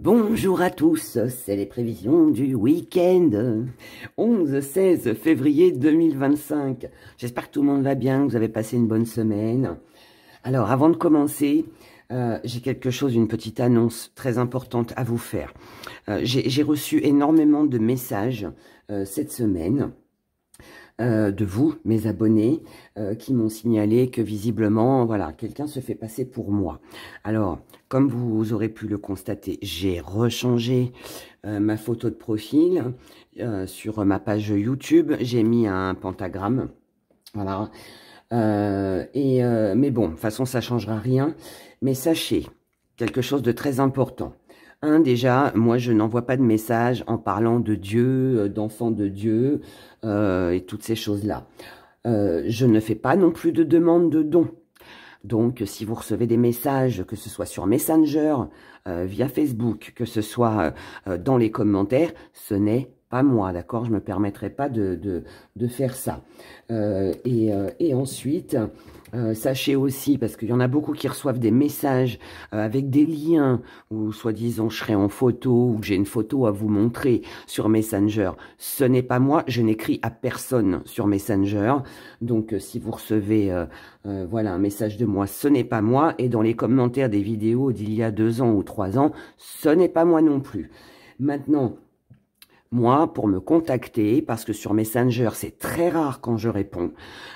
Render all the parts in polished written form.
Bonjour à tous, c'est les prévisions du week-end 11-16 février 2025. J'espère que tout le monde va bien, que vous avez passé une bonne semaine. Alors, avant de commencer, j'ai quelque chose, une petite annonce très importante à vous faire. J'ai reçu énormément de messages cette semaine de vous, mes abonnés, qui m'ont signalé que visiblement, voilà, quelqu'un se fait passer pour moi. Alors, comme vous aurez pu le constater, j'ai rechangé ma photo de profil sur ma page YouTube. J'ai mis un pentagramme, voilà. Mais bon, de toute façon, ça changera rien. Mais sachez, quelque chose de très important. Déjà, moi, je n'envoie pas de message en parlant de Dieu, d'enfant de Dieu, et toutes ces choses-là. Je ne fais pas non plus de demande de dons. Donc, si vous recevez des messages, que ce soit sur Messenger, via Facebook, que ce soit dans les commentaires, ce n'est pas moi, d'accord? Je ne me permettrai pas de faire ça. Et ensuite, sachez aussi, parce qu'il y en a beaucoup qui reçoivent des messages avec des liens, où soi-disant je serai en photo, ou que j'ai une photo à vous montrer sur Messenger. Ce n'est pas moi, je n'écris à personne sur Messenger. Donc, si vous recevez voilà, un message de moi, ce n'est pas moi. Et dans les commentaires des vidéos d'il y a 2 ans ou 3 ans, ce n'est pas moi non plus. Maintenant, moi, pour me contacter, parce que sur Messenger, c'est très rare quand je réponds,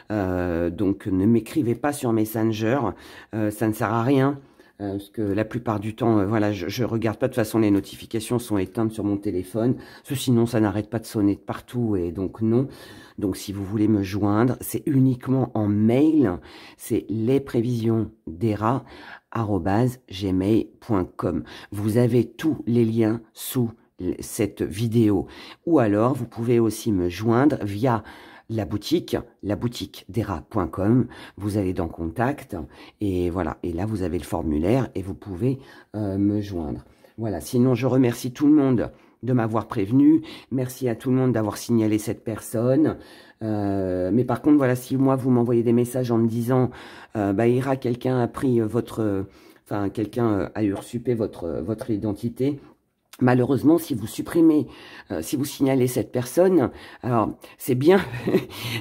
donc ne m'écrivez pas sur Messenger, ça ne sert à rien, parce que la plupart du temps, voilà, je regarde pas, de toute façon, les notifications sont éteintes sur mon téléphone, parce que sinon ça n'arrête pas de sonner de partout, et donc non. Donc si vous voulez me joindre, c'est uniquement en mail, c'est lesprévisions.dera@gmail.com. Vous avez tous les liens sous cette vidéo, ou alors vous pouvez aussi me joindre via la boutique dera.com. Vous allez dans contact et voilà, et là vous avez le formulaire et vous pouvez me joindre. Voilà, sinon je remercie tout le monde de m'avoir prévenu, merci à tout le monde d'avoir signalé cette personne, mais par contre voilà, si moi vous m'envoyez des messages en me disant Ira, quelqu'un a pris votre enfin quelqu'un a usurpé votre identité. Malheureusement, si vous supprimez, si vous signalez cette personne, alors c'est bien,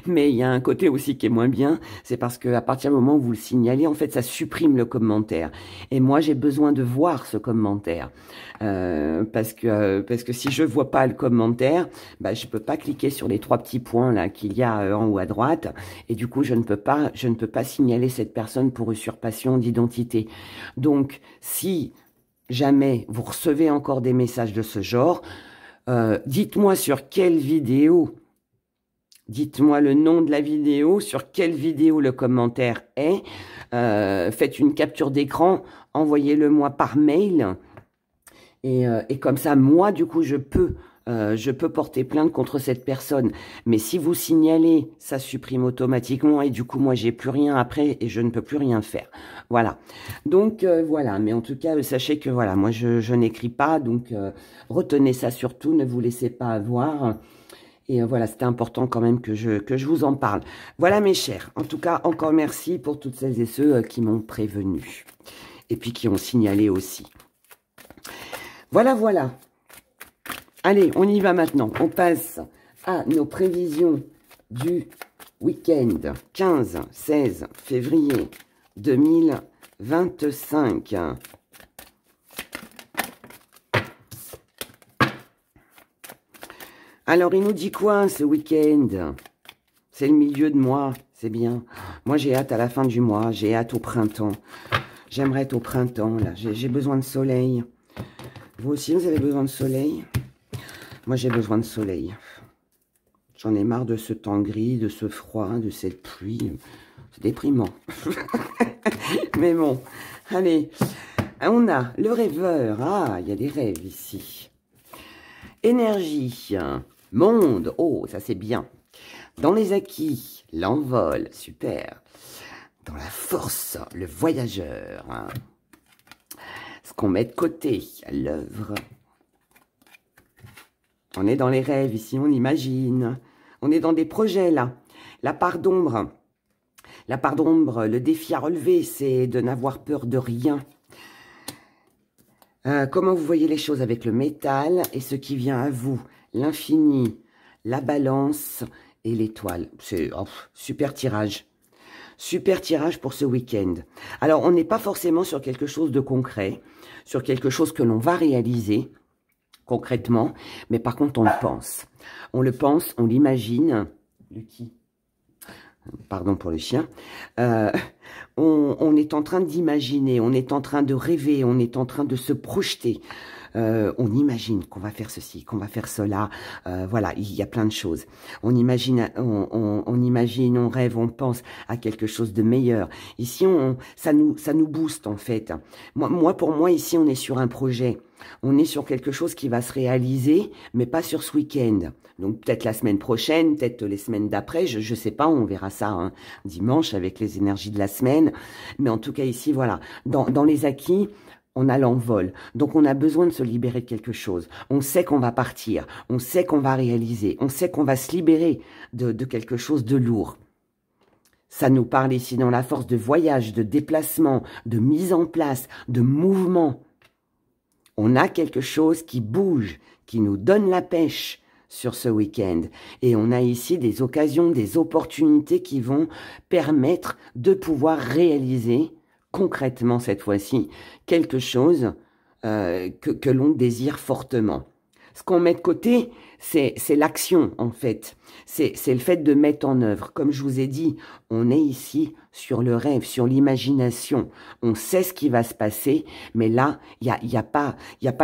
mais il y a un côté aussi qui est moins bien, c'est parce qu'à partir du moment où vous le signalez, en fait, ça supprime le commentaire. Et moi, j'ai besoin de voir ce commentaire, parce que si je vois pas le commentaire, bah, je peux pas cliquer sur les 3 petits points là qu'il y a en haut à droite, et du coup, je ne peux pas signaler cette personne pour usurpation d'identité. Donc, si jamais vous recevez encore des messages de ce genre, dites-moi sur quelle vidéo, dites-moi le nom de la vidéo, sur quelle vidéo le commentaire est, faites une capture d'écran, envoyez-le moi par mail, et comme ça, moi, du coup, je peux porter plainte contre cette personne. Mais si vous signalez, ça supprime automatiquement et du coup, moi, j'ai plus rien après et je ne peux plus rien faire. Voilà. Donc, voilà. Mais en tout cas, sachez que, voilà, moi, je n'écris pas. Donc, retenez ça surtout. Ne vous laissez pas avoir. Et voilà, c'était important quand même que je vous en parle. Voilà, mes chers. En tout cas, encore merci pour toutes celles et ceux qui m'ont prévenu. Et puis, qui ont signalé aussi. Voilà, voilà. Allez, on y va maintenant. On passe à nos prévisions du week-end 15-16 février 2025. Alors, il nous dit quoi ce week-end? C'est le milieu de mois, c'est bien. Moi, j'ai hâte à la fin du mois, j'ai hâte au printemps. J'aimerais être au printemps, là. J'ai besoin de soleil. Vous aussi, vous avez besoin de soleil? Moi, j'ai besoin de soleil. J'en ai marre de ce temps gris, de ce froid, de cette pluie. C'est déprimant. Mais bon, allez. On a le rêveur. Ah, il y a des rêves ici. Énergie. Monde. Oh, ça c'est bien. Dans les acquis, l'envol. Super. Dans la force, le voyageur. Ce qu'on met de côté, l'œuvre. On est dans les rêves, ici, on imagine. On est dans des projets, là. La part d'ombre. La part d'ombre, le défi à relever, c'est de n'avoir peur de rien. Comment vous voyez les choses avec le métal et ce qui vient à vous? L'infini, la balance et l'étoile. C'est super tirage. Super tirage pour ce week-end. Alors, on n'est pas forcément sur quelque chose de concret, sur quelque chose que l'on va réaliser concrètement, mais par contre, on le pense. On le pense, on l'imagine. Lucky. Pardon pour le chien. On est en train d'imaginer, on est en train de rêver, on est en train de se projeter. On imagine qu'on va faire ceci, qu'on va faire cela. Voilà, il y a plein de choses. On imagine, on rêve, on pense à quelque chose de meilleur. Ici, ça nous booste en fait. Pour moi, ici, on est sur un projet. On est sur quelque chose qui va se réaliser, mais pas sur ce week-end. Donc peut-être la semaine prochaine, peut-être les semaines d'après, je sais pas, on verra ça hein, dimanche avec les énergies de la semaine. Mais en tout cas ici, voilà, dans les acquis, on a l'envol. Donc on a besoin de se libérer de quelque chose. On sait qu'on va partir, on sait qu'on va réaliser, on sait qu'on va se libérer de quelque chose de lourd. Ça nous parle ici dans la force de voyage, de déplacement, de mise en place, de mouvement. On a quelque chose qui bouge, qui nous donne la pêche sur ce week-end. Et on a ici des occasions, des opportunités qui vont permettre de pouvoir réaliser concrètement cette fois-ci quelque chose que l'on désire fortement. Ce qu'on met de côté, c'est l'action en fait. C'est le fait de mettre en œuvre. Comme je vous ai dit, on est ici sur le rêve, sur l'imagination. On sait ce qui va se passer, mais là, il y a pas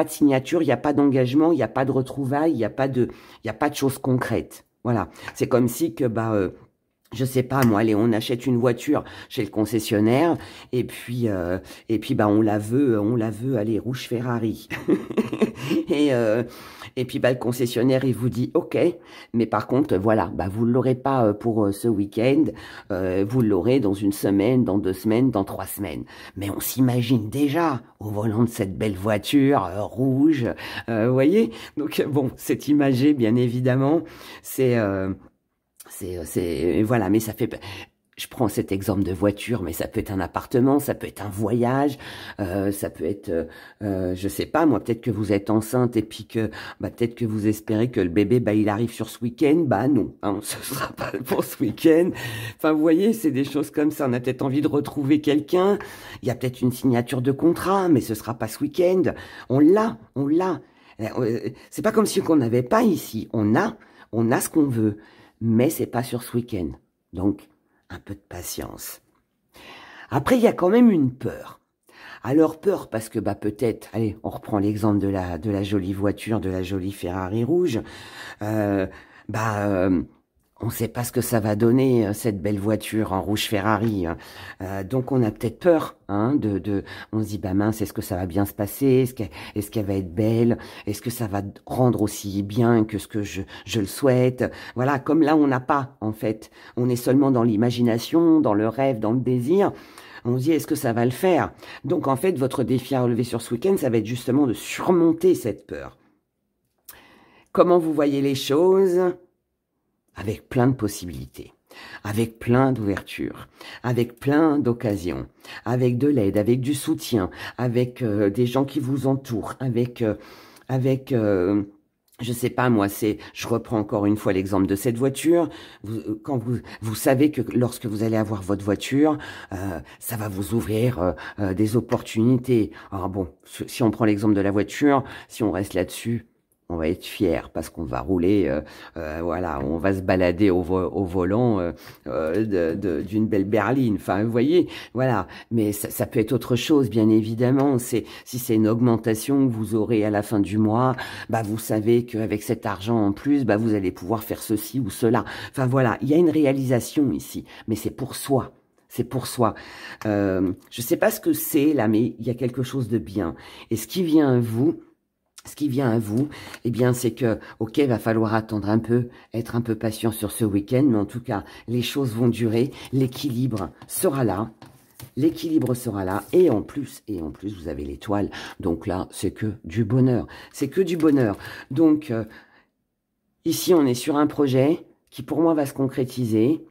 de signature, il n'y a pas d'engagement, il n'y a pas de retrouvailles, il n'y a pas de choses concrètes. Voilà. C'est comme si que je sais pas moi, allez, on achète une voiture chez le concessionnaire et puis on la veut, allez, rouge Ferrari. et puis le concessionnaire il vous dit OK, mais par contre voilà, vous ne l'aurez pas pour ce week-end, vous l'aurez dans une semaine, dans 2 semaines, dans 3 semaines. Mais on s'imagine déjà au volant de cette belle voiture rouge, vous voyez. Donc bon, c'est imagé bien évidemment, voilà, mais ça fait, je prends cet exemple de voiture, mais ça peut être un appartement, ça peut être un voyage, ça peut être, je sais pas, moi, peut-être que vous êtes enceinte et puis que, peut-être que vous espérez que le bébé, il arrive sur ce week-end, non, hein, ce sera pas pour ce week-end. Enfin, vous voyez, c'est des choses comme ça. On a peut-être envie de retrouver quelqu'un. Il y a peut-être une signature de contrat, mais ce sera pas ce week-end. On l'a. C'est pas comme si on n'avait pas ici. On a ce qu'on veut. Mais c'est pas sur ce week-end. Donc, un peu de patience. Après, il y a quand même une peur. Alors, peur parce que, peut-être, allez, on reprend l'exemple de la jolie voiture, de la jolie Ferrari rouge. On ne sait pas ce que ça va donner, cette belle voiture en rouge Ferrari. Donc, on a peut-être peur. On se dit, mince, est-ce que ça va bien se passer? Est-ce qu'elle va être belle? Est-ce que ça va rendre aussi bien que ce que je le souhaite? Voilà, comme là, on n'a pas, en fait. On est seulement dans l'imagination, dans le rêve, dans le désir. On se dit, est-ce que ça va le faire? Donc, en fait, votre défi à relever sur ce week-end, ça va être justement de surmonter cette peur. Comment vous voyez les choses? Avec plein de possibilités, avec plein d'ouvertures, avec plein d'occasions, avec de l'aide, avec du soutien, avec des gens qui vous entourent, avec je sais pas moi, je reprends encore une fois l'exemple de cette voiture. Quand vous savez que lorsque vous allez avoir votre voiture, ça va vous ouvrir des opportunités. Alors bon, si on prend l'exemple de la voiture, si on reste là-dessus, on va être fier parce qu'on va rouler, voilà, on va se balader au volant d'une belle berline. Enfin, vous voyez, voilà. Mais ça peut être autre chose, bien évidemment. Si c'est une augmentation que vous aurez à la fin du mois, vous savez qu'avec cet argent en plus, vous allez pouvoir faire ceci ou cela. Enfin voilà, il y a une réalisation ici, mais c'est pour soi. C'est pour soi. Je sais pas ce que c'est là, mais il y a quelque chose de bien. Et ce qui vient à vous, eh bien, c'est que, ok, va falloir attendre un peu, être un peu patient sur ce week-end, mais en tout cas, les choses vont durer, l'équilibre sera là, et en plus, vous avez l'étoile, donc là, c'est que du bonheur, Donc, ici, on est sur un projet qui, pour moi, va se concrétiser,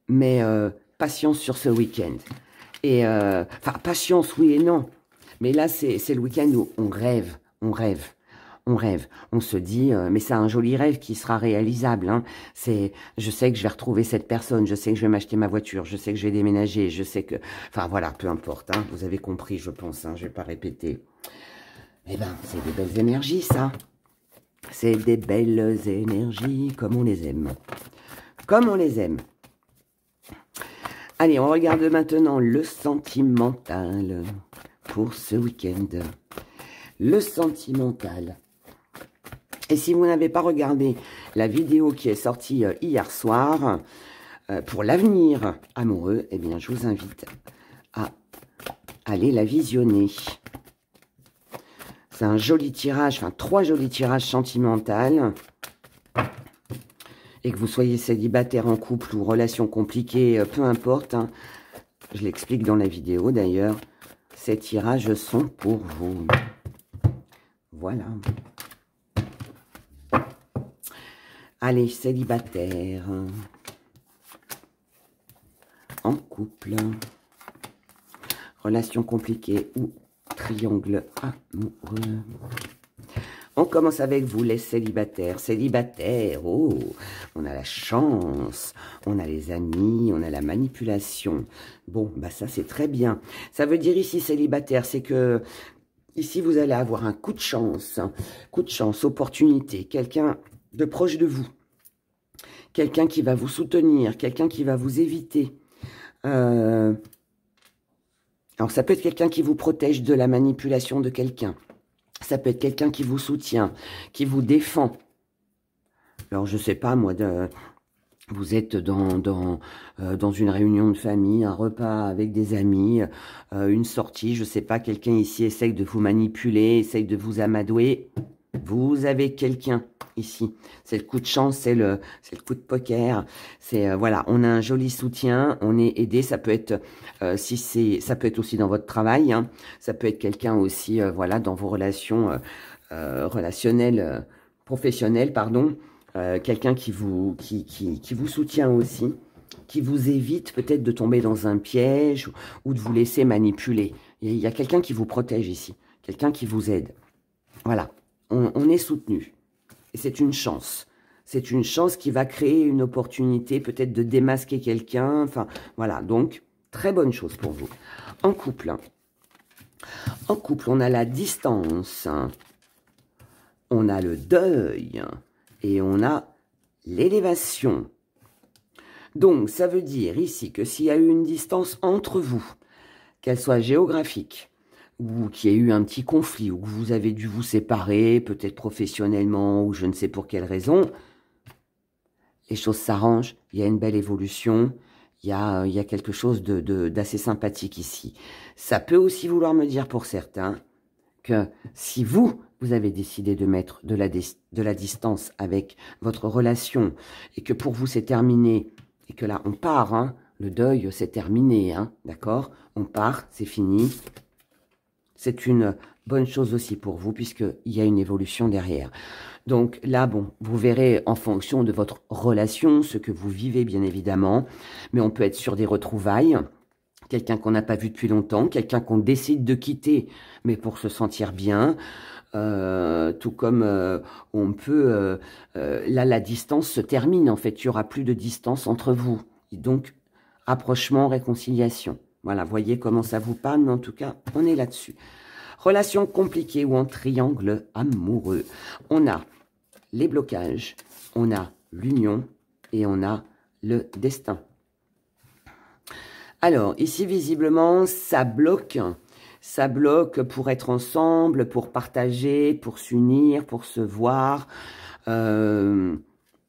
mais patience sur ce week-end. Et, patience, oui et non. Mais là, c'est le week-end où on rêve, on rêve. On rêve, on se dit, mais c'est un joli rêve qui sera réalisable. Hein. Je sais que je vais retrouver cette personne, je sais que je vais m'acheter ma voiture, je sais que je vais déménager, je sais que... Enfin voilà, peu importe, hein, vous avez compris, je pense, hein, je vais pas répéter. Eh ben, c'est des belles énergies, ça. C'est des belles énergies, comme on les aime. Comme on les aime. Allez, on regarde maintenant le sentimental pour ce week-end. Le sentimental. Et si vous n'avez pas regardé la vidéo qui est sortie hier soir pour l'avenir amoureux, eh bien, je vous invite à aller la visionner. C'est un joli tirage, enfin 3 jolis tirages sentimentaux. Et que vous soyez célibataire, en couple ou relation compliquée, peu importe. Hein, je l'explique dans la vidéo d'ailleurs. Ces tirages sont pour vous. Voilà. Allez, célibataire, en couple, relation compliquée ou triangle amoureux. On commence avec vous, les célibataires. Célibataires, oh, on a la chance, on a les amis, on a la manipulation. Bon, bah ça c'est très bien. Ça veut dire ici, célibataire, c'est que ici vous allez avoir un coup de chance, opportunité, quelqu'un de proche de vous. Quelqu'un qui va vous soutenir, quelqu'un qui va vous éviter. Alors, ça peut être quelqu'un qui vous protège de la manipulation de quelqu'un. Ça peut être quelqu'un qui vous soutient, qui vous défend. Alors, je sais pas, moi, vous êtes dans une réunion de famille, un repas avec des amis, une sortie, je sais pas, quelqu'un ici essaye de vous manipuler, essaye de vous amadouer. Vous avez quelqu'un ici. C'est le coup de chance, c'est le coup de poker. C'est voilà, on a un joli soutien, on est aidé. Ça peut être ça peut être aussi dans votre travail. Hein. Ça peut être quelqu'un aussi, voilà, dans vos relations relationnelles, professionnelles, pardon. Quelqu'un qui vous soutient aussi, qui vous évite peut-être de tomber dans un piège ou de vous laisser manipuler. Il y a quelqu'un qui vous protège ici, quelqu'un qui vous aide. Voilà. On est soutenu. Et c'est une chance. C'est une chance qui va créer une opportunité peut-être de démasquer quelqu'un. Enfin, voilà. Donc, très bonne chose pour vous. En couple. En couple, on a la distance. On a le deuil. Et on a l'élévation. Donc, ça veut dire ici que s'il y a eu une distance entre vous, qu'elle soit géographique, ou qu'il y ait eu un petit conflit, ou que vous avez dû vous séparer, peut-être professionnellement, ou je ne sais pour quelle raison, les choses s'arrangent, il y a une belle évolution, il y a quelque chose d'assez sympathique ici. Ça peut aussi vouloir me dire pour certains que si vous avez décidé de mettre de la distance avec votre relation, et que pour vous c'est terminé, et que là on part, hein, le deuil c'est terminé, hein, d'accord? On part, c'est fini. C'est une bonne chose aussi pour vous, puisqu'il y a une évolution derrière. Donc là, bon, vous verrez en fonction de votre relation, ce que vous vivez, bien évidemment. Mais on peut être sur des retrouvailles, quelqu'un qu'on n'a pas vu depuis longtemps, quelqu'un qu'on décide de quitter, mais pour se sentir bien. Tout comme on peut... là, la distance se termine, en fait. Il n'y aura plus de distance entre vous. Et donc, rapprochement, réconciliation. Voilà, voyez comment ça vous parle, mais en tout cas, on est là-dessus. Relation compliquée ou en triangle amoureux. On a les blocages, on a l'union et on a le destin. Alors, ici, visiblement, ça bloque. Ça bloque pour être ensemble, pour partager, pour s'unir, pour se voir. Il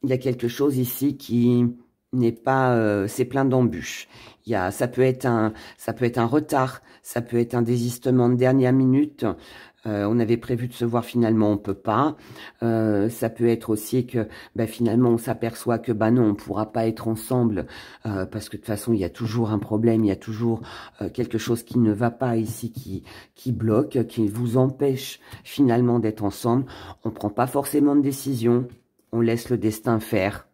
y a quelque chose ici qui n'est pas... c'est plein d'embûches. Ça peut être un retard, ça peut être un désistement de dernière minute. On avait prévu de se voir, finalement on peut pas. Ça peut être aussi que finalement on s'aperçoit que non, on pourra pas être ensemble parce que de toute façon il y a toujours un problème, il y a toujours quelque chose qui ne va pas ici, qui bloque, qui vous empêche finalement d'être ensemble. On prend pas forcément de décision, on laisse le destin faire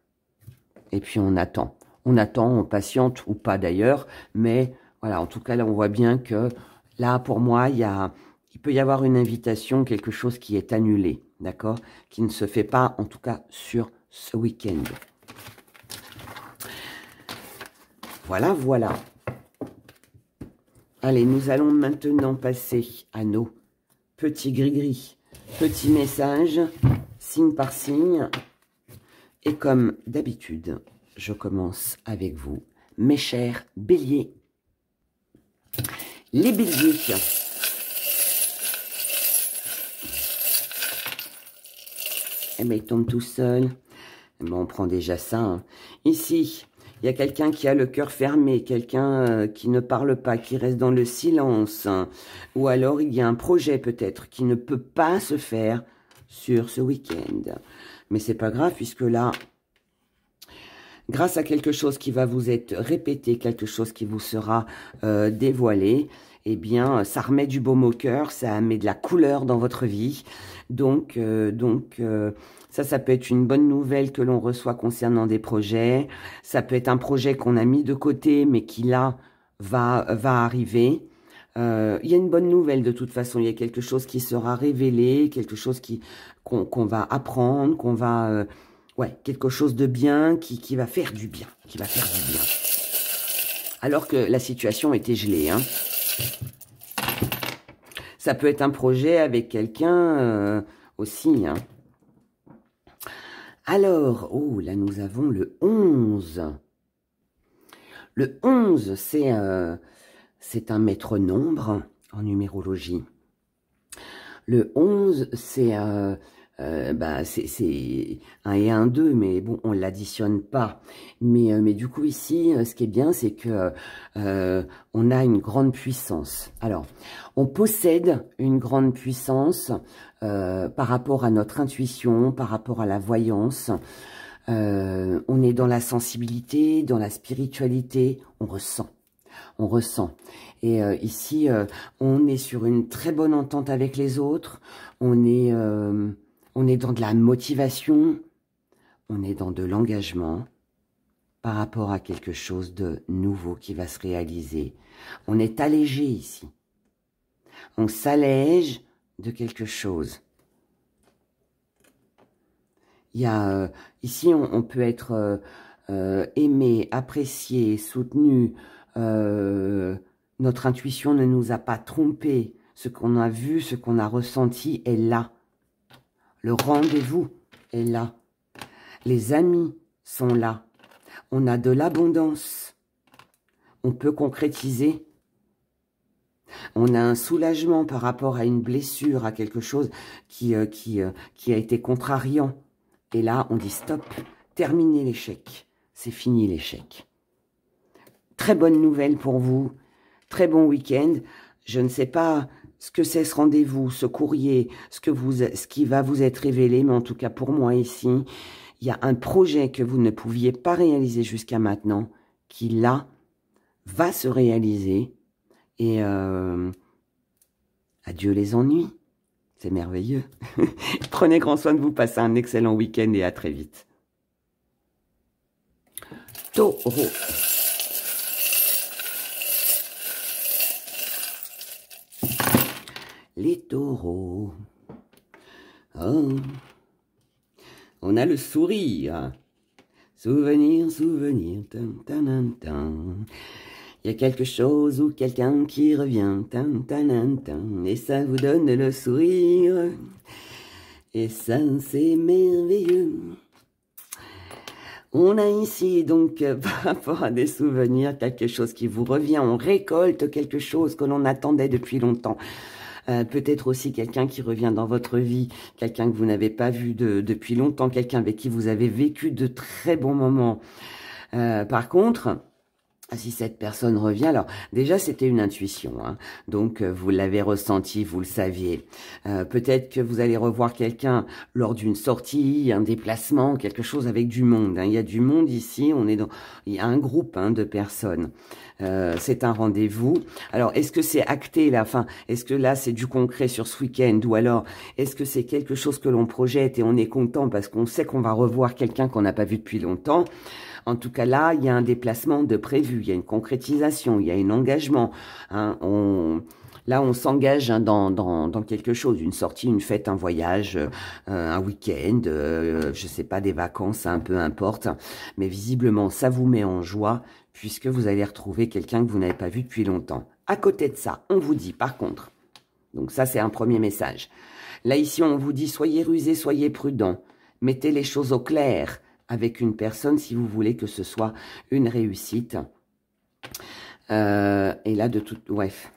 et puis on attend. On attend, on patiente ou pas d'ailleurs, mais voilà, en tout cas là on voit bien que Là, pour moi, il peut y avoir une invitation, quelque chose qui est annulé, d'accord? Qui ne se fait pas, en tout cas, sur ce week-end. Voilà, voilà. Allez, nous allons maintenant passer à nos petits gris-gris, petits messages, signe par signe. Et comme d'habitude, je commence avec vous, mes chers béliers. Les béliers. Eh bien, il tombe tout seul. Bon, on prend déjà ça. Hein. Ici, il y a quelqu'un qui a le cœur fermé, quelqu'un qui ne parle pas, qui reste dans le silence. Hein. Ou alors, il y a un projet peut-être qui ne peut pas se faire sur ce week-end. Mais c'est pas grave puisque là, grâce à quelque chose qui va vous être répété, quelque chose qui vous sera dévoilé, eh bien, ça remet du baume au cœur, ça met de la couleur dans votre vie. Donc, ça peut être une bonne nouvelle que l'on reçoit concernant des projets. Ça peut être un projet qu'on a mis de côté, mais qui là va arriver. Il y a une bonne nouvelle de toute façon. Il y a quelque chose qui sera révélé, quelque chose qu'on va apprendre, qu'on va... ouais, quelque chose de bien qui va faire du bien, Alors que la situation était gelée, hein. Ça peut être un projet avec quelqu'un aussi, hein. Alors, oh, là nous avons le 11. Le 11, c'est un maître nombre en numérologie. Le 11, c'est c'est 1 et 1, 2, mais bon, on l'additionne pas. Mais du coup, ici, ce qui est bien, c'est que on a une grande puissance. Alors, on possède une grande puissance par rapport à notre intuition, par rapport à la voyance. On est dans la sensibilité, dans la spiritualité, on ressent. On ressent. Et ici, on est sur une très bonne entente avec les autres. On est dans de la motivation. On est dans de l'engagement par rapport à quelque chose de nouveau qui va se réaliser. On est allégé ici. On s'allège de quelque chose. Il y a, ici, on peut être aimé, apprécié, soutenu. Notre intuition ne nous a pas trompé. Ce qu'on a vu, ce qu'on a ressenti est là. Le rendez-vous est là. Les amis sont là. On a de l'abondance. On peut concrétiser. On a un soulagement par rapport à une blessure, à quelque chose qui a été contrariant. Et là, on dit stop, terminez l'échec. C'est fini l'échec. Très bonne nouvelle pour vous. Très bon week-end. Je ne sais pas ce que c'est ce rendez-vous, ce courrier, ce qui va vous être révélé, mais en tout cas pour moi ici, il y a un projet que vous ne pouviez pas réaliser jusqu'à maintenant, qui là, va se réaliser. Et adieu les ennuis. C'est merveilleux. Prenez grand soin de vous, passez un excellent week-end et à très vite. Taureau. Les taureaux. Oh. On a le sourire. Souvenir, souvenir. Tan, tan, tan, tan. Il y a quelque chose ou quelqu'un qui revient. Tan, tan, tan, tan. Et ça vous donne le sourire. Et ça, c'est merveilleux. On a ici, donc, par rapport à des souvenirs, quelque chose qui vous revient. On récolte quelque chose que l'on attendait depuis longtemps. Peut-être aussi quelqu'un qui revient dans votre vie, quelqu'un que vous n'avez pas vu depuis longtemps, quelqu'un avec qui vous avez vécu de très bons moments. Par contre, si cette personne revient, alors déjà c'était une intuition, hein, donc vous l'avez ressenti, vous le saviez. Peut-être que vous allez revoir quelqu'un lors d'une sortie, un déplacement, quelque chose avec du monde. Hein. Il y a du monde ici, il y a un groupe de personnes. C'est un rendez-vous. Alors, est-ce que c'est acté là? Enfin, est-ce que là, c'est du concret sur ce week-end? Ou alors, est-ce que c'est quelque chose que l'on projette et on est content parce qu'on sait qu'on va revoir quelqu'un qu'on n'a pas vu depuis longtemps? En tout cas, là, il y a un déplacement de prévu, il y a une concrétisation, il y a un engagement. Hein, Là, on s'engage hein, dans quelque chose, une sortie, une fête, un voyage, un week-end, je sais pas, des vacances, un peu importe. Mais visiblement, ça vous met en joie puisque vous allez retrouver quelqu'un que vous n'avez pas vu depuis longtemps. À côté de ça, on vous dit par contre, donc ça c'est un premier message. Là ici, on vous dit soyez rusés, soyez prudents. Mettez les choses au clair avec une personne si vous voulez que ce soit une réussite. Et là, de tout... Bref.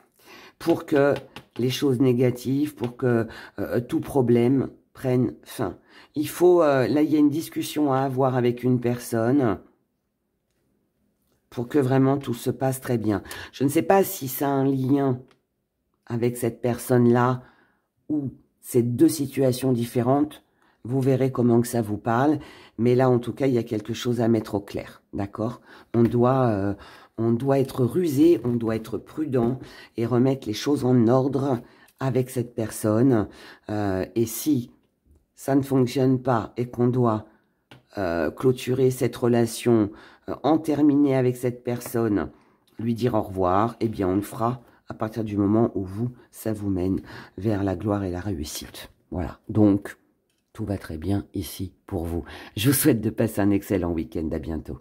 Pour que les choses négatives, pour que tout problème prenne fin. Il faut... là, il y a une discussion à avoir avec une personne pour que vraiment tout se passe très bien. Je ne sais pas si ça a un lien avec cette personne-là ou c'est deux situations différentes. Vous verrez comment que ça vous parle. Mais là, en tout cas, il y a quelque chose à mettre au clair. D'accord? On doit être rusé, on doit être prudent et remettre les choses en ordre avec cette personne. Et si ça ne fonctionne pas et qu'on doit clôturer cette relation, en terminer avec cette personne, lui dire au revoir, eh bien, on le fera à partir du moment où vous, ça vous mène vers la gloire et la réussite. Voilà. Donc, tout va très bien ici pour vous. Je vous souhaite de passer un excellent week-end. À bientôt.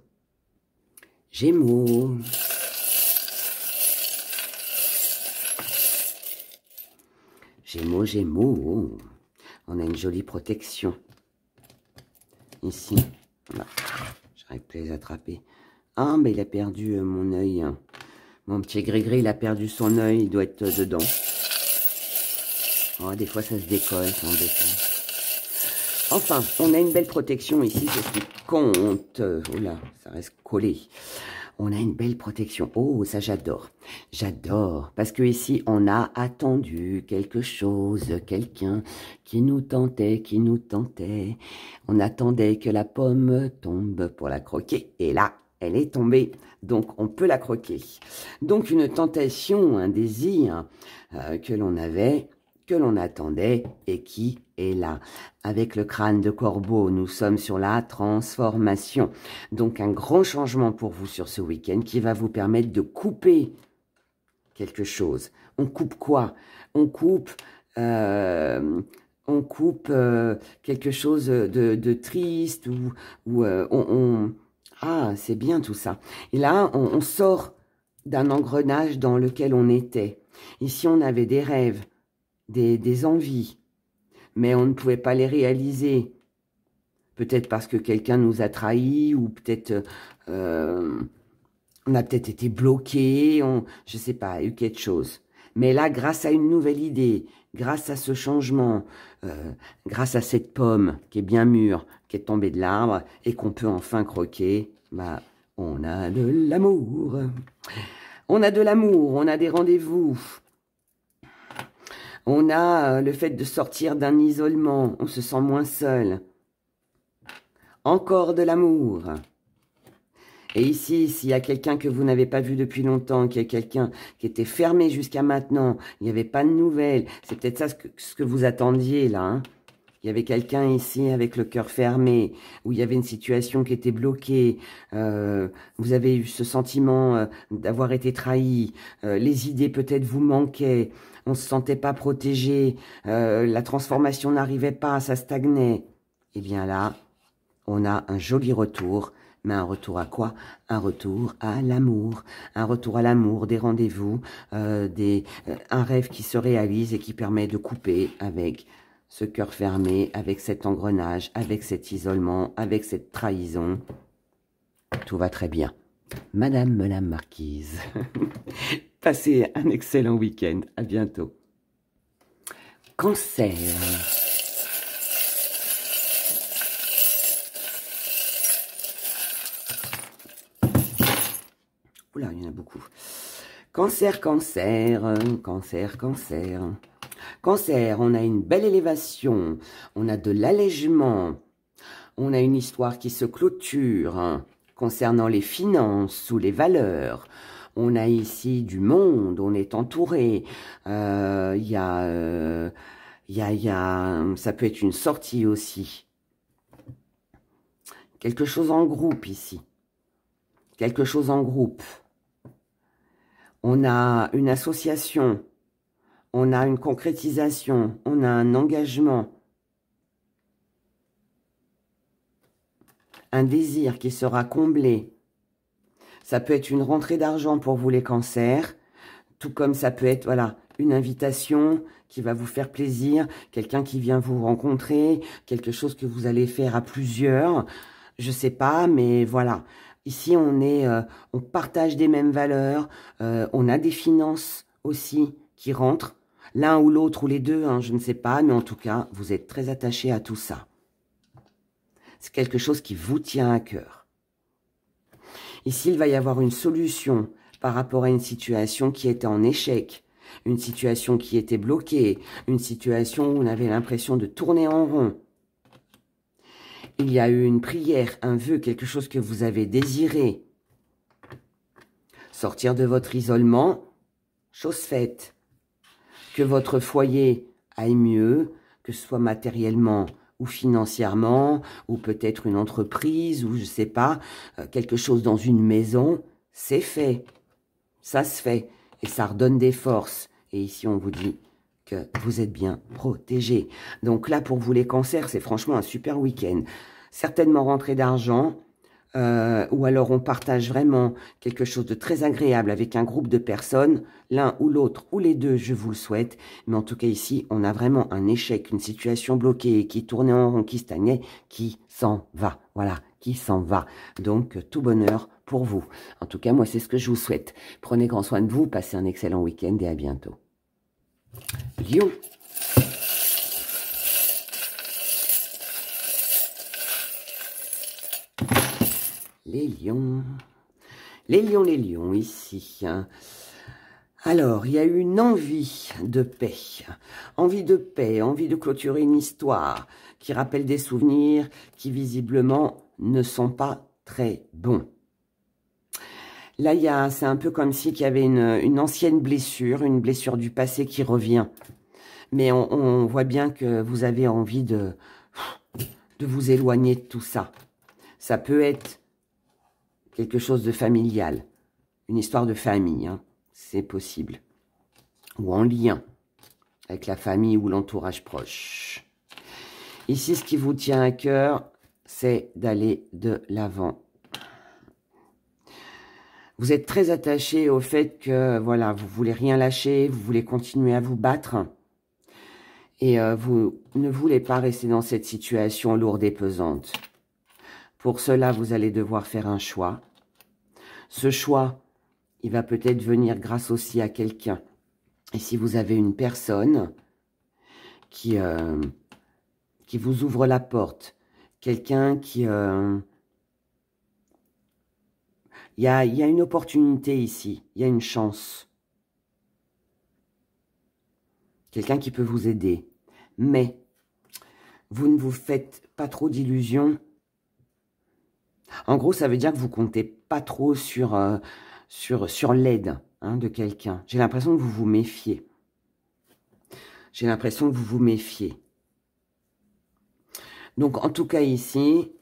Gémeaux. Gémeaux, Gémeaux. On a une jolie protection. Ici. Voilà. J'arrive pas à les attraper. Ah, mais il a perdu mon œil. Mon petit gris-gris, il a perdu son œil. Il doit être dedans. Oh, des fois, ça se décolle. C'est embêtant. Enfin, on a une belle protection ici. Je suis contente. Oula, ça reste collé. On a une belle protection. Oh, ça j'adore. J'adore. Parce que ici, on a attendu quelque chose, quelqu'un qui nous tentait, qui nous tentait. On attendait que la pomme tombe pour la croquer. Et là, elle est tombée. Donc, on peut la croquer. Donc, une tentation, un désir que l'on avait, que l'on attendait et qui est là. Avec le crâne de corbeau, nous sommes sur la transformation. Donc un grand changement pour vous sur ce week-end qui va vous permettre de couper quelque chose. On coupe quoi? On coupe quelque chose de triste ou ah, c'est bien tout ça. Et là, on sort d'un engrenage dans lequel on était. Ici, on avait des rêves, des envies, mais on ne pouvait pas les réaliser. Peut-être parce que quelqu'un nous a trahis, ou peut-être on a peut-être été bloqué, je ne sais pas, il y a eu quelque chose. Mais là, grâce à une nouvelle idée, grâce à ce changement, grâce à cette pomme qui est bien mûre, qui est tombée de l'arbre, et qu'on peut enfin croquer, bah, on a de l'amour. On a de l'amour, on a des rendez-vous. On a le fait de sortir d'un isolement, on se sent moins seul. Encore de l'amour. Et ici, s'il y a quelqu'un que vous n'avez pas vu depuis longtemps, qu'il y a quelqu'un qui était fermé jusqu'à maintenant, il n'y avait pas de nouvelles, c'est peut-être ça ce que vous attendiez là. Hein. Il y avait quelqu'un ici avec le cœur fermé, où il y avait une situation qui était bloquée, vous avez eu ce sentiment d'avoir été trahi, les idées peut-être vous manquaient, on ne se sentait pas protégé, la transformation n'arrivait pas, ça stagnait. Et bien là, on a un joli retour, mais un retour à quoi? Un retour à l'amour. Un retour à l'amour, des rendez-vous, un rêve qui se réalise et qui permet de couper avec ce cœur fermé, avec cet engrenage, avec cet isolement, avec cette trahison. Tout va très bien. Madame la Marquise, passez un excellent week-end. À bientôt. Cancer. Oula, il y en a beaucoup. Cancer, cancer, cancer, cancer. Cancer, on a une belle élévation, on a de l'allègement, on a une histoire qui se clôture concernant les finances ou les valeurs. On a ici du monde, on est entouré. Ça peut être une sortie aussi. Quelque chose en groupe ici. Quelque chose en groupe. On a une association. on a une concrétisation, on a un engagement, un désir qui sera comblé. Ça peut être une rentrée d'argent pour vous les cancers, tout comme ça peut être, voilà, une invitation qui va vous faire plaisir, quelqu'un qui vient vous rencontrer, quelque chose que vous allez faire à plusieurs, je sais pas, mais voilà. Ici, on partage des mêmes valeurs, on a des finances aussi qui rentrent, l'un ou l'autre ou les deux, hein, je ne sais pas, mais en tout cas, vous êtes très attachés à tout ça. C'est quelque chose qui vous tient à cœur. Ici, il va y avoir une solution par rapport à une situation qui était en échec, une situation qui était bloquée, une situation où on avait l'impression de tourner en rond. Il y a eu une prière, un vœu, quelque chose que vous avez désiré. Sortir de votre isolement, chose faite. Que votre foyer aille mieux, que ce soit matériellement ou financièrement, ou peut-être une entreprise, ou je ne sais pas, quelque chose dans une maison, c'est fait. Ça se fait. Et ça redonne des forces. Et ici, on vous dit que vous êtes bien protégés. Donc là, pour vous les cancers, c'est franchement un super week-end. Certainement rentrée d'argent, ou alors on partage vraiment quelque chose de très agréable avec un groupe de personnes, l'un ou l'autre, ou les deux, je vous le souhaite. Mais en tout cas ici, on a vraiment un échec, une situation bloquée, qui tournait en rond, qui stagnait, qui s'en va. Voilà, qui s'en va. Donc, tout bonheur pour vous. En tout cas, moi, c'est ce que je vous souhaite. Prenez grand soin de vous, passez un excellent week-end et à bientôt. Lion. Les lions. Les lions, ici. Alors, il y a eu une envie de paix. Envie de paix, envie de clôturer une histoire qui rappelle des souvenirs qui, visiblement, ne sont pas très bons. Là, c'est un peu comme si il y avait une ancienne blessure, une blessure du passé qui revient. Mais on voit bien que vous avez envie de vous éloigner de tout ça. Ça peut être quelque chose de familial, une histoire de famille, hein, c'est possible. Ou en lien avec la famille ou l'entourage proche. Ici, ce qui vous tient à cœur, c'est d'aller de l'avant. Vous êtes très attaché au fait que, voilà, vous voulez rien lâcher, vous voulez continuer à vous battre. Et vous ne voulez pas rester dans cette situation lourde et pesante. Pour cela, vous allez devoir faire un choix. Ce choix, il va peut-être venir grâce aussi à quelqu'un. Et si vous avez une personne qui vous ouvre la porte, quelqu'un qui... Il y a une opportunité ici, il y a une chance. Quelqu'un qui peut vous aider. Mais vous ne vous faites pas trop d'illusions. En gros, ça veut dire que vous comptez pas trop sur l'aide, hein, de quelqu'un. J'ai l'impression que vous vous méfiez. J'ai l'impression que vous vous méfiez. Donc, en tout cas, ici,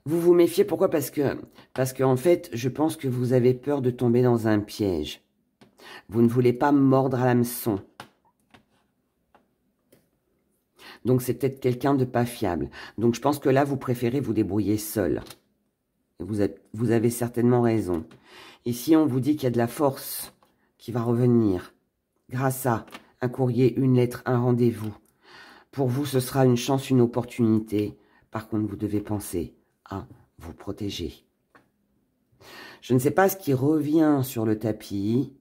vous vous méfiez. Pourquoi? Parce que en fait, je pense que vous avez peur de tomber dans un piège. Vous ne voulez pas mordre à l'hameçon. Donc, c'est peut-être quelqu'un de pas fiable. Donc, je pense que là, vous préférez vous débrouiller seul. Vous avez certainement raison. Ici, on vous dit qu'il y a de la force qui va revenir grâce à un courrier, une lettre, un rendez-vous. Pour vous, ce sera une chance, une opportunité. Par contre, vous devez penser à vous protéger. Je ne sais pas ce qui revient sur le tapis.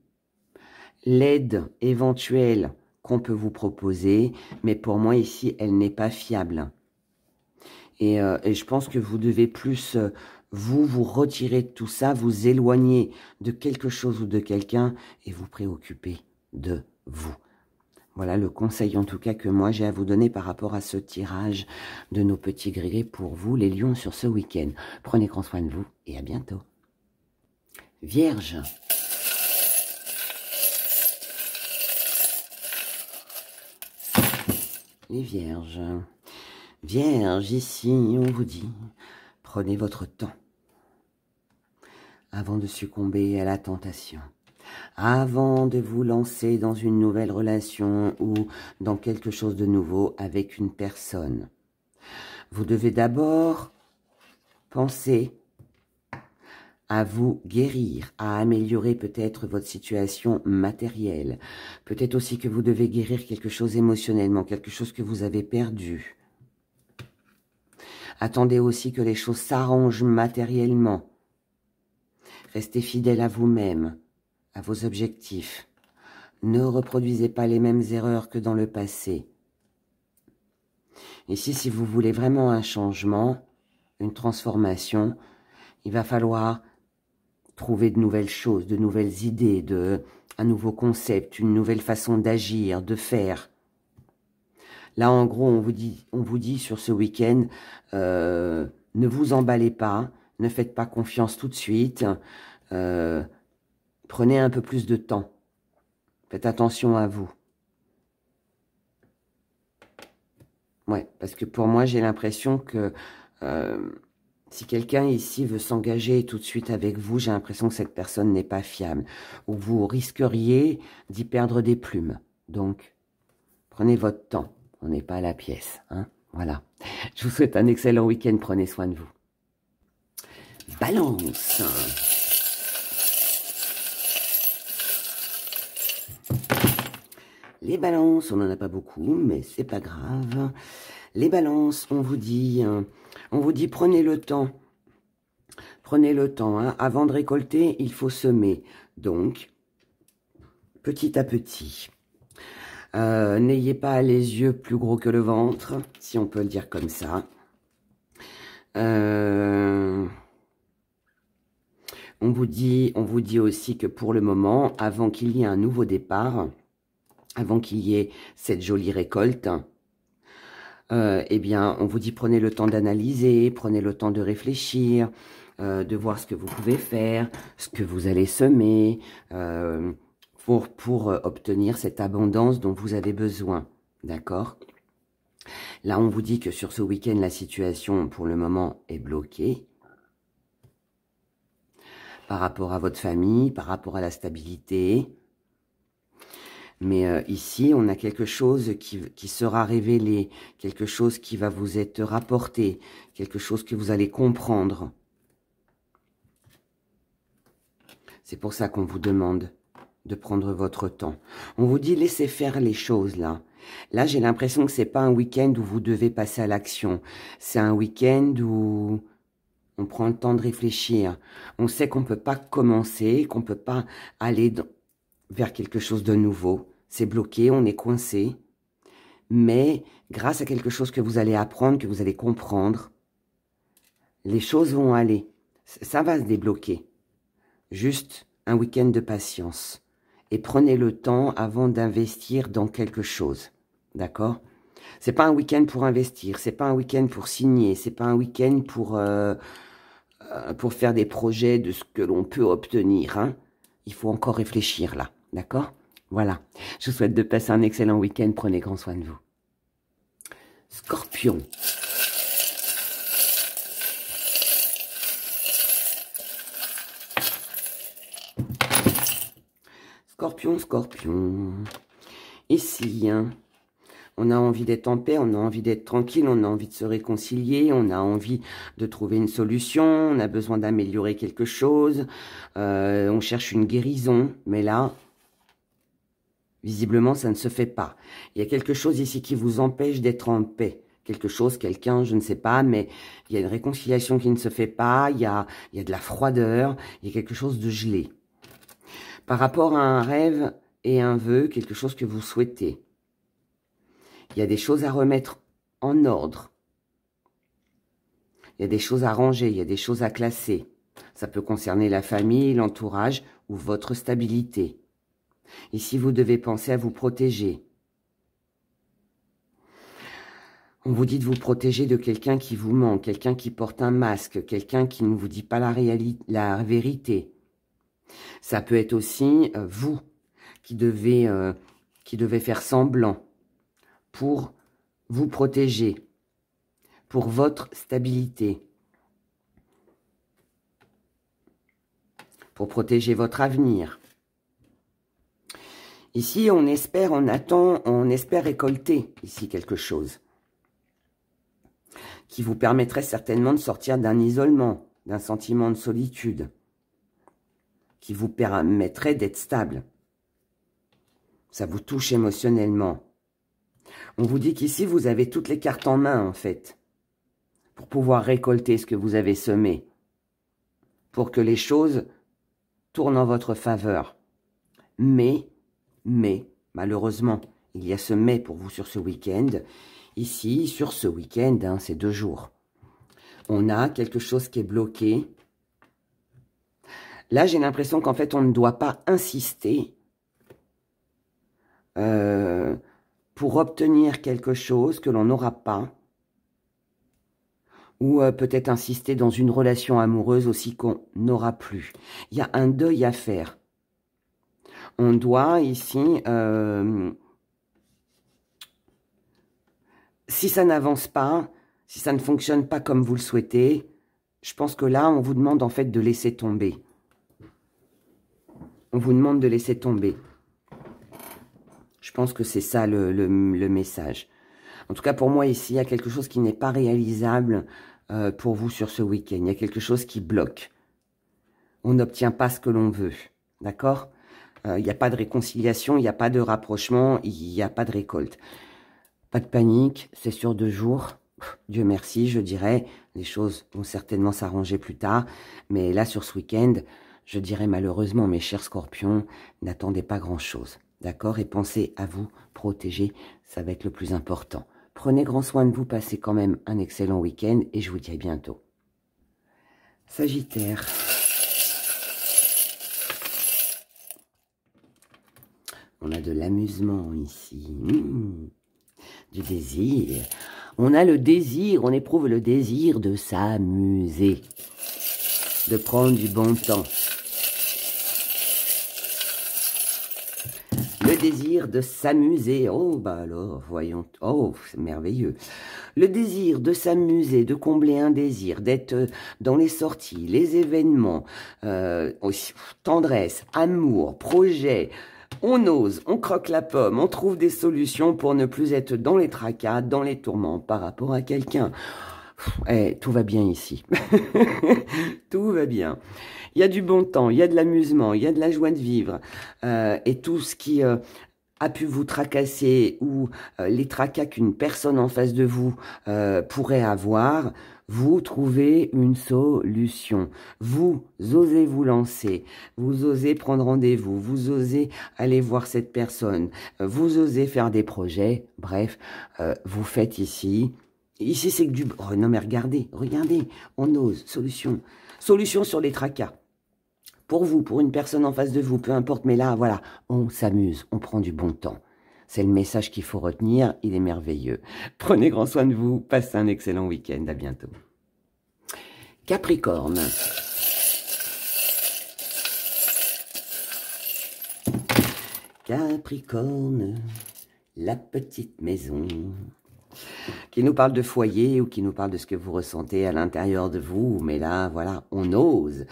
L'aide éventuelle qu'on peut vous proposer, mais pour moi, ici, elle n'est pas fiable. Et je pense que vous devez plus... vous retirer de tout ça, vous éloigner de quelque chose ou de quelqu'un et vous préoccuper de vous. Voilà le conseil en tout cas que moi j'ai à vous donner par rapport à ce tirage de nos petits grillés pour vous les lions sur ce week-end. Prenez grand soin de vous et à bientôt. Vierge. Les vierges. Vierge, ici on vous dit... Prenez votre temps avant de succomber à la tentation, avant de vous lancer dans une nouvelle relation ou dans quelque chose de nouveau avec une personne. Vous devez d'abord penser à vous guérir, à améliorer peut-être votre situation matérielle. Peut-être aussi que vous devez guérir quelque chose émotionnellement, quelque chose que vous avez perdu. Attendez aussi que les choses s'arrangent matériellement. Restez fidèle à vous-même, à vos objectifs. Ne reproduisez pas les mêmes erreurs que dans le passé. Ici, si vous voulez vraiment un changement, une transformation, il va falloir trouver de nouvelles choses, de nouvelles idées, un nouveau concept, une nouvelle façon d'agir, de faire. Là, en gros, on vous dit sur ce week-end, ne vous emballez pas, ne faites pas confiance tout de suite, prenez un peu plus de temps. Faites attention à vous. Ouais, parce que pour moi, j'ai l'impression que si quelqu'un ici veut s'engager tout de suite avec vous, j'ai l'impression que cette personne n'est pas fiable. Ou vous risqueriez d'y perdre des plumes. Donc, prenez votre temps. On n'est pas à la pièce. Hein, voilà. Je vous souhaite un excellent week-end. Prenez soin de vous. Balance. Les balances, on n'en a pas beaucoup, mais c'est pas grave. Les balances, on vous dit prenez le temps. Prenez le temps. Hein. Avant de récolter, il faut semer. Donc, petit à petit. N'ayez pas les yeux plus gros que le ventre, si on peut le dire comme ça. On vous dit aussi que pour le moment, avant qu'il y ait un nouveau départ, avant qu'il y ait cette jolie récolte, eh bien, on vous dit prenez le temps d'analyser, prenez le temps de réfléchir, de voir ce que vous pouvez faire, ce que vous allez semer, pour obtenir cette abondance dont vous avez besoin. D'accord? Là, on vous dit que sur ce week-end, la situation, pour le moment, est bloquée. Par rapport à votre famille, par rapport à la stabilité. Mais ici, on a quelque chose qui sera révélé, quelque chose qui va vous être rapporté, quelque chose que vous allez comprendre. C'est pour ça qu'on vous demande de prendre votre temps. On vous dit laissez faire les choses là. Là, j'ai l'impression que c'est pas un week-end où vous devez passer à l'action. C'est un week-end où on prend le temps de réfléchir. On sait qu'on peut pas commencer, qu'on peut pas aller vers quelque chose de nouveau. C'est bloqué, on est coincé. Mais grâce à quelque chose que vous allez apprendre, que vous allez comprendre, les choses vont aller. Ça va se débloquer. Juste un week-end de patience. Et prenez le temps avant d'investir dans quelque chose. D'accord? C'est pas un week-end pour investir, c'est pas un week-end pour signer, c'est pas un week-end pour faire des projets de ce que l'on peut obtenir. Hein? Il faut encore réfléchir là. D'accord? Voilà. Je vous souhaite de passer un excellent week-end. Prenez grand soin de vous. Scorpion. Scorpion, Scorpion. Ici, hein, on a envie d'être en paix, on a envie d'être tranquille, on a envie de se réconcilier, on a envie de trouver une solution, on a besoin d'améliorer quelque chose, on cherche une guérison, mais là, visiblement, ça ne se fait pas. Il y a quelque chose ici qui vous empêche d'être en paix. Quelque chose, quelqu'un, je ne sais pas, mais il y a une réconciliation qui ne se fait pas, il y a de la froideur, il y a quelque chose de gelé. Par rapport à un rêve et un vœu, quelque chose que vous souhaitez. Il y a des choses à remettre en ordre. Il y a des choses à ranger, il y a des choses à classer. Ça peut concerner la famille, l'entourage ou votre stabilité. Ici, vous devez penser à vous protéger. On vous dit de vous protéger de quelqu'un qui vous ment, quelqu'un qui porte un masque, quelqu'un qui ne vous dit pas la vérité. Ça peut être aussi vous qui devez faire semblant pour vous protéger, pour votre stabilité, pour protéger votre avenir. Ici, on espère, on attend, on espère récolter ici quelque chose qui vous permettrait certainement de sortir d'un isolement, d'un sentiment de solitude, qui vous permettrait d'être stable. Ça vous touche émotionnellement. On vous dit qu'ici, vous avez toutes les cartes en main, en fait, pour pouvoir récolter ce que vous avez semé, pour que les choses tournent en votre faveur. Mais, malheureusement, il y a ce mais pour vous sur ce week-end. Ici, sur ce week-end, hein, c'est 2 jours, on a quelque chose qui est bloqué. Là, j'ai l'impression qu'en fait, on ne doit pas insister pour obtenir quelque chose que l'on n'aura pas. Ou peut-être insister dans une relation amoureuse aussi qu'on n'aura plus. Il y a un deuil à faire. On doit ici, si ça n'avance pas, si ça ne fonctionne pas comme vous le souhaitez, je pense que là, on vous demande en fait de laisser tomber. On vous demande de laisser tomber. Je pense que c'est ça le message. En tout cas, pour moi, ici, il y a quelque chose qui n'est pas réalisable pour vous sur ce week-end. Il y a quelque chose qui bloque. On n'obtient pas ce que l'on veut. D'accord ? Il n'y a pas de réconciliation, il n'y a pas de rapprochement, il n'y a pas de récolte. Pas de panique, c'est sur 2 jours. Dieu merci, je dirais. Les choses vont certainement s'arranger plus tard. Mais là, sur ce week-end, je dirais malheureusement, mes chers scorpions, n'attendez pas grand-chose. D'accord? Et pensez à vous protéger, ça va être le plus important. Prenez grand soin de vous, passez quand même un excellent week-end et je vous dis à bientôt. Sagittaire. On a de l'amusement ici. Du désir. On a le désir, on éprouve le désir de s'amuser. De prendre du bon temps. Le désir de s'amuser. Oh, bah alors, voyons. Oh, c'est merveilleux. Le désir de s'amuser, de combler un désir, d'être dans les sorties, les événements, tendresse, amour, projet. On ose, on croque la pomme, on trouve des solutions pour ne plus être dans les tracas, dans les tourments par rapport à quelqu'un. Tout va bien ici. Tout va bien. Il y a du bon temps, il y a de l'amusement, il y a de la joie de vivre. Et tout ce qui a pu vous tracasser ou les tracas qu'une personne en face de vous pourrait avoir, vous trouvez une solution. Vous osez vous lancer, vous osez prendre rendez-vous, vous osez aller voir cette personne, vous osez faire des projets, bref, vous faites ici. Ici, c'est que du... Oh, non, mais regardez, on ose, solution. Solution sur les tracas. Pour vous, pour une personne en face de vous, peu importe, mais là, voilà, on s'amuse, on prend du bon temps. C'est le message qu'il faut retenir, il est merveilleux. Prenez grand soin de vous, passez un excellent week-end, à bientôt. Capricorne. Capricorne, la petite maison, qui nous parle de foyer ou qui nous parle de ce que vous ressentez à l'intérieur de vous. Mais là, voilà, on ose.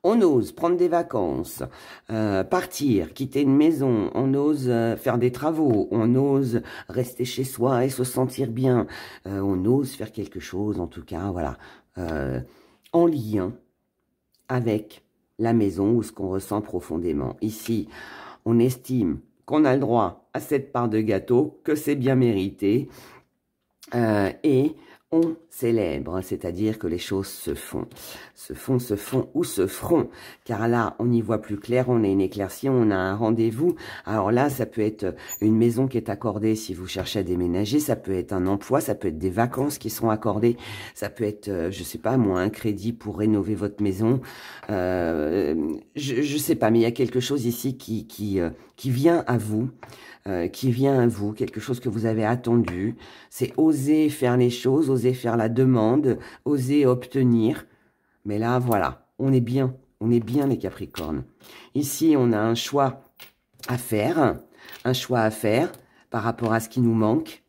On ose prendre des vacances, partir, quitter une maison, on ose faire des travaux, on ose rester chez soi et se sentir bien, on ose faire quelque chose, en tout cas, voilà, en lien avec la maison ou ce qu'on ressent profondément. Ici, on estime qu'on a le droit à cette part de gâteau, que c'est bien mérité, et on célèbre, c'est-à-dire que les choses se font ou se feront, car là, on y voit plus clair, on a une éclaircie, on a un rendez-vous. Alors là, ça peut être une maison qui est accordée si vous cherchez à déménager, ça peut être un emploi, ça peut être des vacances qui sont accordées, ça peut être, je sais pas, moi, un crédit pour rénover votre maison, je sais pas, mais il y a quelque chose ici qui vient à vous, quelque chose que vous avez attendu, c'est oser faire les choses, oser faire la demande, oser obtenir. Mais là, voilà, on est bien les Capricornes. Ici, on a un choix à faire par rapport à ce qui nous manque.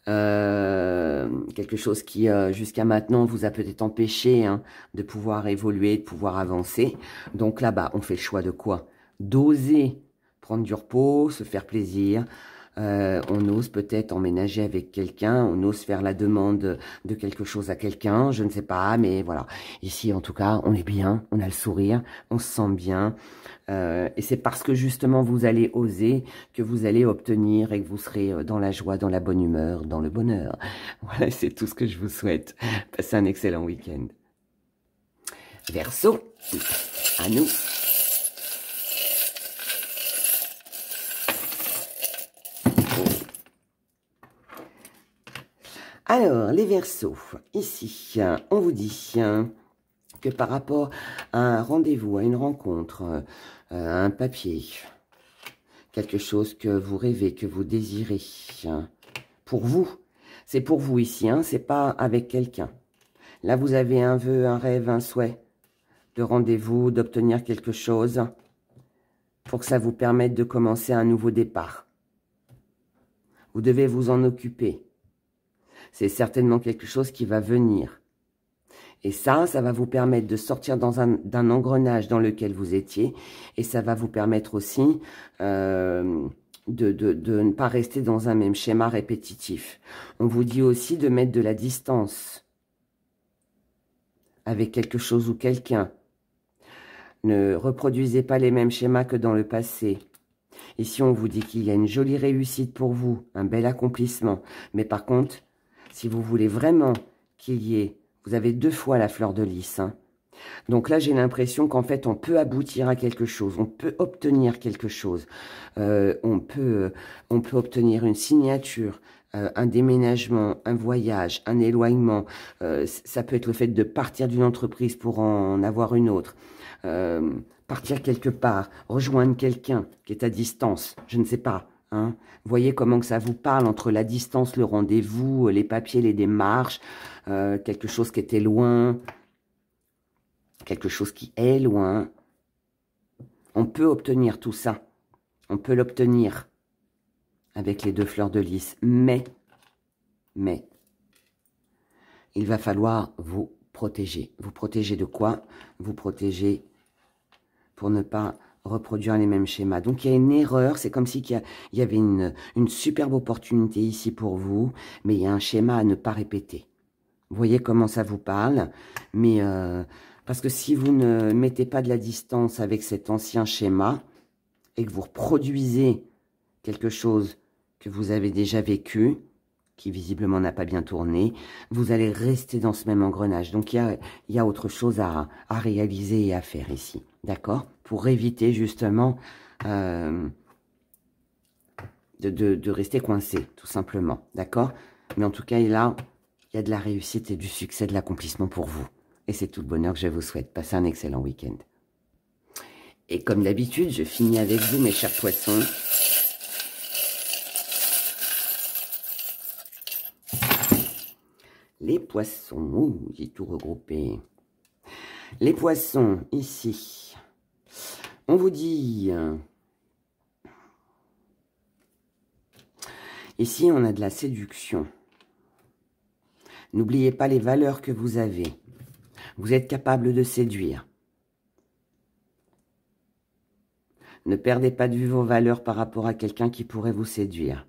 Quelque chose qui, jusqu'à maintenant, vous a peut-être empêché de pouvoir évoluer, de pouvoir avancer. Donc là-bas, on fait le choix de quoi? D'oser prendre du repos, se faire plaisir. On ose peut-être emménager avec quelqu'un, on ose faire la demande de quelque chose à quelqu'un, je ne sais pas, mais voilà. Ici, en tout cas, on est bien, on a le sourire, on se sent bien. Et c'est parce que justement, vous allez oser que vous allez obtenir et que vous serez dans la joie, dans la bonne humeur, dans le bonheur. Voilà, c'est tout ce que je vous souhaite. Passez un excellent week-end. Verseau, à nous. Alors, les Verseaux, ici, on vous dit que par rapport à un rendez-vous, à une rencontre, à un papier, quelque chose que vous rêvez, que vous désirez, pour vous, c'est pour vous ici, c'est pas avec quelqu'un. Là, vous avez un vœu, un rêve, un souhait de rendez-vous, d'obtenir quelque chose pour que ça vous permette de commencer un nouveau départ. Vous devez vous en occuper. C'est certainement quelque chose qui va venir. Et ça va vous permettre de sortir d'un engrenage dans lequel vous étiez. Et ça va vous permettre aussi de ne pas rester dans un même schéma répétitif. On vous dit aussi de mettre de la distance avec quelque chose ou quelqu'un. Ne reproduisez pas les mêmes schémas que dans le passé. Ici, on vous dit qu'il y a une jolie réussite pour vous, un bel accomplissement. Mais par contre, si vous voulez vraiment qu'il y ait... Vous avez 2 fois la fleur de lys. Donc là, j'ai l'impression qu'en fait, on peut aboutir à quelque chose. On peut obtenir quelque chose. On peut obtenir une signature, un déménagement, un voyage, un éloignement. Ça peut être le fait de partir d'une entreprise pour en avoir une autre. Partir quelque part, rejoindre quelqu'un qui est à distance, je ne sais pas. Voyez comment que ça vous parle entre la distance, le rendez-vous, les papiers, les démarches, quelque chose qui était loin, quelque chose qui est loin. On peut obtenir tout ça. On peut l'obtenir avec les 2 fleurs de lys. Mais, il va falloir vous protéger. Vous protéger de quoi? Vous protéger pour ne pas reproduire les mêmes schémas. Donc, il y a une erreur. C'est comme si il y avait une superbe opportunité ici pour vous, mais il y a un schéma à ne pas répéter. Vous voyez comment ça vous parle, mais parce que si vous ne mettez pas de la distance avec cet ancien schéma et que vous reproduisez quelque chose que vous avez déjà vécu, qui visiblement n'a pas bien tourné, vous allez rester dans ce même engrenage. Donc, il y a autre chose à réaliser et à faire ici. D'accord? Pour éviter justement de rester coincé, tout simplement. D'accord? Mais en tout cas, là, il y a de la réussite et du succès, de l'accomplissement pour vous. Et c'est tout le bonheur que je vous souhaite. Passez un excellent week-end. Et comme d'habitude, je finis avec vous, mes chers poissons. Les poissons, j'ai tout regroupé. Les poissons, ici, on vous dit... Ici, on a de la séduction. N'oubliez pas les valeurs que vous avez. Vous êtes capable de séduire. Ne perdez pas de vue vos valeurs par rapport à quelqu'un qui pourrait vous séduire.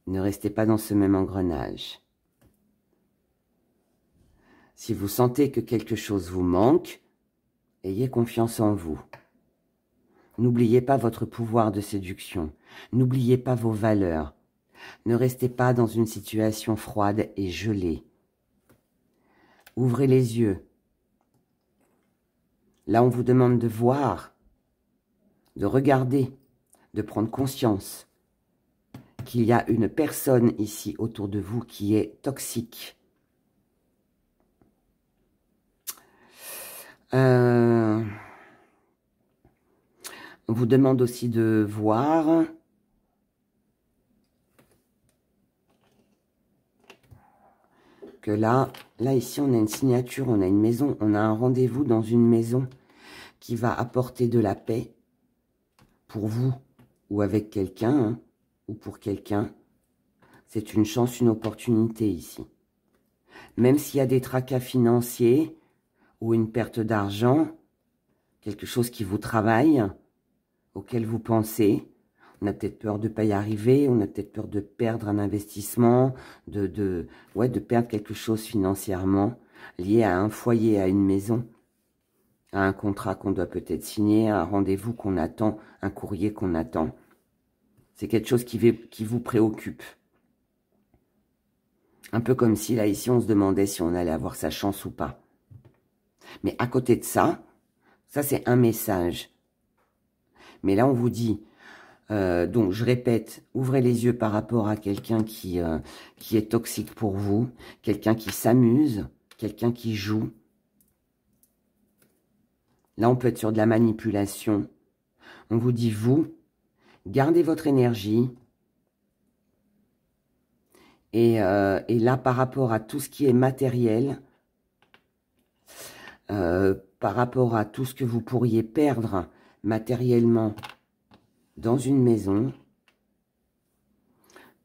Ne restez pas dans ce même engrenage. Si vous sentez que quelque chose vous manque, ayez confiance en vous. N'oubliez pas votre pouvoir de séduction. N'oubliez pas vos valeurs. Ne restez pas dans une situation froide et gelée. Ouvrez les yeux. Là, on vous demande de voir, de regarder, de prendre conscience qu'il y a une personne ici autour de vous qui est toxique. On vous demande aussi de voir que là ici, on a une signature, on a une maison, on a un rendez-vous dans une maison qui va apporter de la paix pour vous ou avec quelqu'un, ou pour quelqu'un. C'est une chance, une opportunité ici. Même s'il y a des tracas financiers ou une perte d'argent, quelque chose qui vous travaille, auxquelles vous pensez. On a peut-être peur de ne pas y arriver, on a peut-être peur de perdre un investissement, de perdre quelque chose financièrement, lié à un foyer, à une maison, à un contrat qu'on doit peut-être signer, à un rendez-vous qu'on attend, un courrier qu'on attend. C'est quelque chose qui vous préoccupe. Un peu comme si, là, ici, on se demandait si on allait avoir sa chance ou pas. Mais à côté de ça, ça, c'est un message. Mais là, on vous dit... donc, je répète, ouvrez les yeux par rapport à quelqu'un qui est toxique pour vous, quelqu'un qui s'amuse, quelqu'un qui joue. Là, on peut être sur de la manipulation. On vous dit, vous, gardez votre énergie. Et là, par rapport à tout ce qui est matériel, par rapport à tout ce que vous pourriez perdre matériellement dans une maison,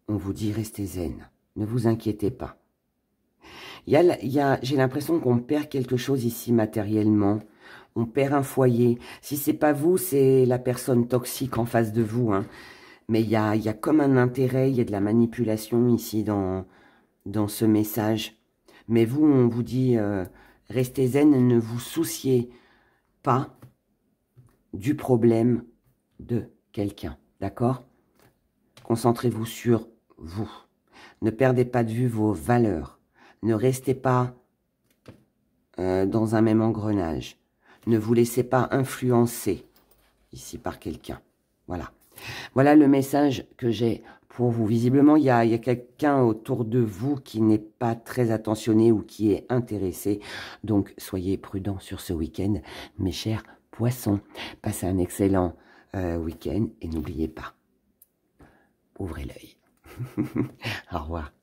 on vous dit restez zen, ne vous inquiétez pas. J'ai l'impression qu'on perd quelque chose ici matériellement, on perd un foyer. Si c'est pas vous, c'est la personne toxique en face de vous, hein. Mais il y a comme un intérêt, il y a de la manipulation ici dans ce message. Mais vous, on vous dit restez zen, ne vous souciez pas du problème de quelqu'un, d'accord? Concentrez-vous sur vous. Ne perdez pas de vue vos valeurs. Ne restez pas dans un même engrenage. Ne vous laissez pas influencer ici par quelqu'un. Voilà. Voilà le message que j'ai pour vous. Visiblement, il y a quelqu'un autour de vous qui n'est pas très attentionné ou qui est intéressé. Donc, soyez prudents sur ce week-end, mes chers poissons. Passez un excellent week-end et n'oubliez pas, ouvrez l'œil. Au revoir.